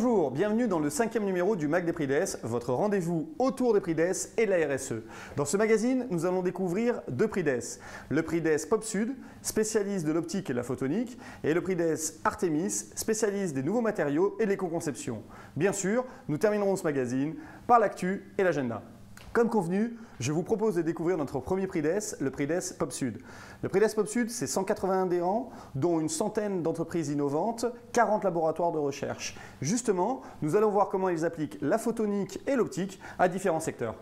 Bonjour, bienvenue dans le 5e numéro du Mag des Prix d'Es, votre rendez-vous autour des Prix d'Es et de la RSE. Dans ce magazine, nous allons découvrir deux Prix d'Es. Le Prix d'Es Pop Sud, spécialiste de l'optique et de la photonique, et le Prix d'Es Artemis, spécialiste des nouveaux matériaux et de l'éco-conception. Bien sûr, nous terminerons ce magazine par l'actu et l'agenda. Comme convenu, je vous propose de découvrir notre premier Prix d'Es, le Prix d'Es Pop Sud. Le Prix d'Es Pop Sud, c'est 180 adhérents, dont une centaine d'entreprises innovantes, 40 laboratoires de recherche. Justement, nous allons voir comment ils appliquent la photonique et l'optique à différents secteurs.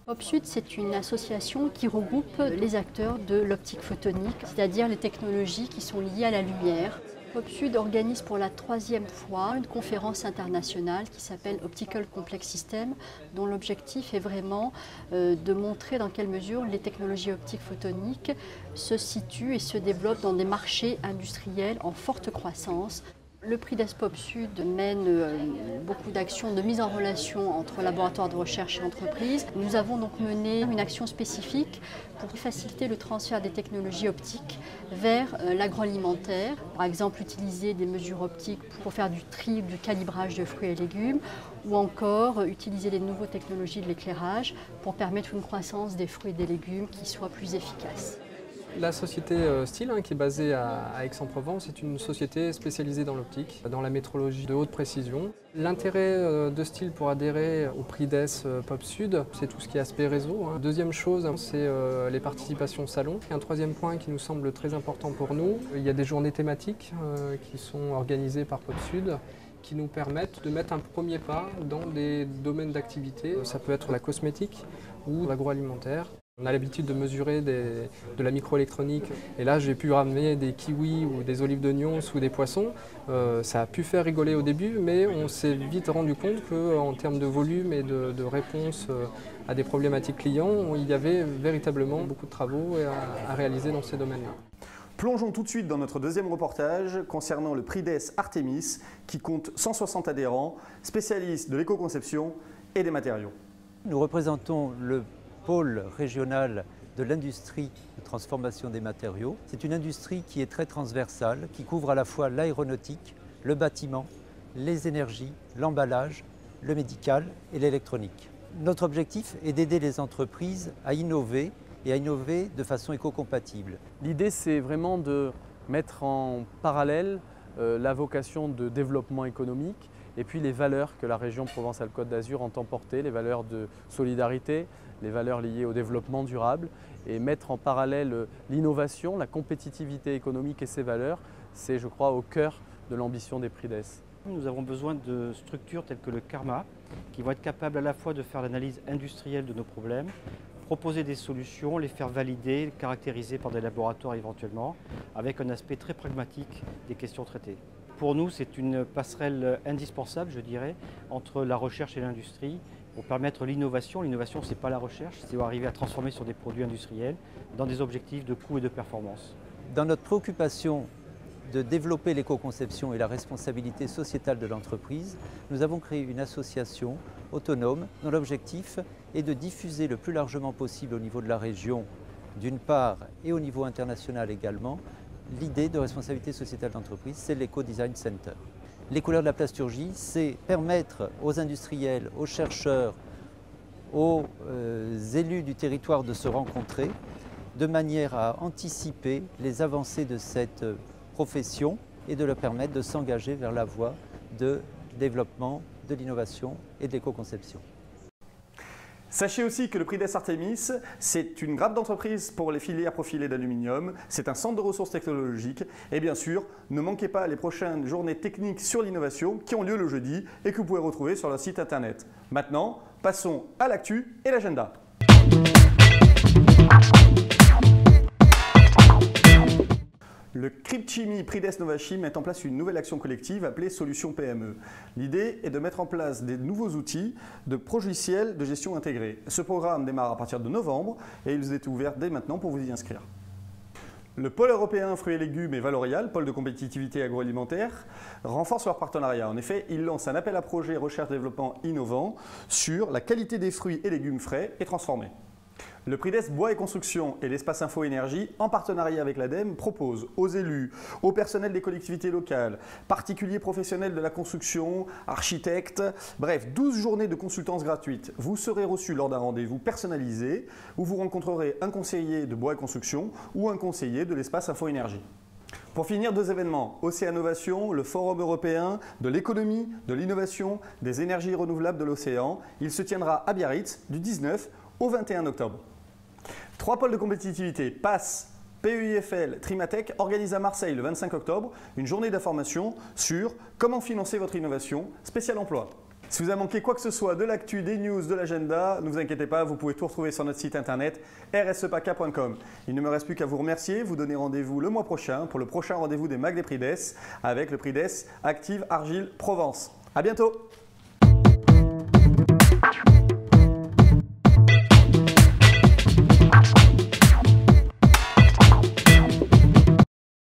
Pop Sud, c'est une association qui regroupe les acteurs de l'optique photonique, c'est-à-dire les technologies qui sont liées à la lumière. Pop Sud organise pour la 3e fois une conférence internationale qui s'appelle Optical Complex System, dont l'objectif est vraiment de montrer dans quelle mesure les technologies optiques photoniques se situent et se développent dans des marchés industriels en forte croissance. Le Prix d'Es Pop Sud mène beaucoup d'actions de mise en relation entre laboratoires de recherche et entreprises. Nous avons donc mené une action spécifique pour faciliter le transfert des technologies optiques vers l'agroalimentaire. Par exemple, utiliser des mesures optiques pour faire du tri, du calibrage de fruits et légumes, ou encore utiliser les nouvelles technologies de l'éclairage pour permettre une croissance des fruits et des légumes qui soit plus efficace. La société STIL, qui est basée à Aix-en-Provence, est une société spécialisée dans l'optique, dans la métrologie de haute précision. L'intérêt de STIL pour adhérer au Prix d'Es Pop Sud, c'est tout ce qui est aspect réseau. Deuxième chose, c'est les participations salon. Et un troisième point qui nous semble très important pour nous, il y a des journées thématiques qui sont organisées par Pop Sud, qui nous permettent de mettre un premier pas dans des domaines d'activité. Ça peut être la cosmétique ou l'agroalimentaire. On a l'habitude de mesurer de la microélectronique et là j'ai pu ramener des kiwis ou des olives d'oignon sous des poissons. Ça a pu faire rigoler au début, mais on s'est vite rendu compte qu'en termes de volume et de réponse à des problématiques clients, il y avait véritablement beaucoup de travaux à réaliser dans ces domaines-là. Plongeons tout de suite dans notre deuxième reportage concernant le Prix d'Es Artemis qui compte 160 adhérents, spécialistes de l'éco-conception et des matériaux. Nous représentons le pôle régional de l'industrie de transformation des matériaux. C'est une industrie qui est très transversale, qui couvre à la fois l'aéronautique, le bâtiment, les énergies, l'emballage, le médical et l'électronique. Notre objectif est d'aider les entreprises à innover et à innover de façon éco-compatible. L'idée, c'est vraiment de mettre en parallèle la vocation de développement économique et puis les valeurs que la région Provence-Alpes-Côte d'Azur entend porter, les valeurs de solidarité, les valeurs liées au développement durable, et mettre en parallèle l'innovation, la compétitivité économique et ces valeurs, c'est, je crois, au cœur de l'ambition des Prix d'Es. Nous avons besoin de structures telles que le CARMA, qui vont être capables à la fois de faire l'analyse industrielle de nos problèmes, proposer des solutions, les faire valider, caractériser par des laboratoires éventuellement, avec un aspect très pragmatique des questions traitées. Pour nous, c'est une passerelle indispensable, je dirais, entre la recherche et l'industrie pour permettre l'innovation. L'innovation, ce n'est pas la recherche, c'est arriver à transformer sur des produits industriels dans des objectifs de coût et de performance. Dans notre préoccupation de développer l'éco-conception et la responsabilité sociétale de l'entreprise, nous avons créé une association autonome dont l'objectif est de diffuser le plus largement possible au niveau de la région, d'une part, et au niveau international également, l'idée de responsabilité sociétale d'entreprise, c'est l'Eco-Design Center. Les couleurs de la plasturgie, c'est permettre aux industriels, aux chercheurs, aux élus du territoire de se rencontrer de manière à anticiper les avancées de cette profession et de leur permettre de s'engager vers la voie de développement, de l'innovation et de l'éco-conception. Sachez aussi que le Prix d'Es Artemis, c'est une grappe d'entreprise pour les filières profilées d'aluminium, c'est un centre de ressources technologiques et bien sûr, ne manquez pas les prochaines journées techniques sur l'innovation qui ont lieu le jeudi et que vous pouvez retrouver sur leur site internet. Maintenant, passons à l'actu et l'agenda. Le Crypchimi Prix d'Es Novachim met en place une nouvelle action collective appelée Solutions PME. L'idée est de mettre en place des nouveaux outils de logiciels de gestion intégrés. Ce programme démarre à partir de novembre et il est ouvert dès maintenant pour vous y inscrire. Le pôle européen fruits et légumes et Valorial, pôle de compétitivité agroalimentaire, renforce leur partenariat. En effet, ils lancent un appel à projet recherche-développement innovant sur la qualité des fruits et légumes frais et transformés. Le PRIDES Bois et Construction et l'Espace Info Énergie, en partenariat avec l'ADEME, proposent aux élus, au personnel des collectivités locales, particuliers professionnels de la construction, architectes, bref, 12 journées de consultance gratuites. Vous serez reçus lors d'un rendez-vous personnalisé où vous rencontrerez un conseiller de Bois et Construction ou un conseiller de l'Espace Info Énergie. Pour finir, 2 événements, Océanovation, le Forum européen de l'économie, de l'innovation, des énergies renouvelables de l'océan. Il se tiendra à Biarritz du 19 au 21 octobre. 3 pôles de compétitivité, PASS, PEIFL, Trimatech organisent à Marseille le 25 octobre une journée d'information sur comment financer votre innovation, spécial emploi. Si vous avez manqué quoi que ce soit de l'actu, des news, de l'agenda, ne vous inquiétez pas, vous pouvez tout retrouver sur notre site internet rsepaca.com. Il ne me reste plus qu'à vous remercier, vous donner rendez-vous le mois prochain pour le prochain rendez-vous des Mags des PRIDES avec le PRIDES Active Argile Provence. À bientôt!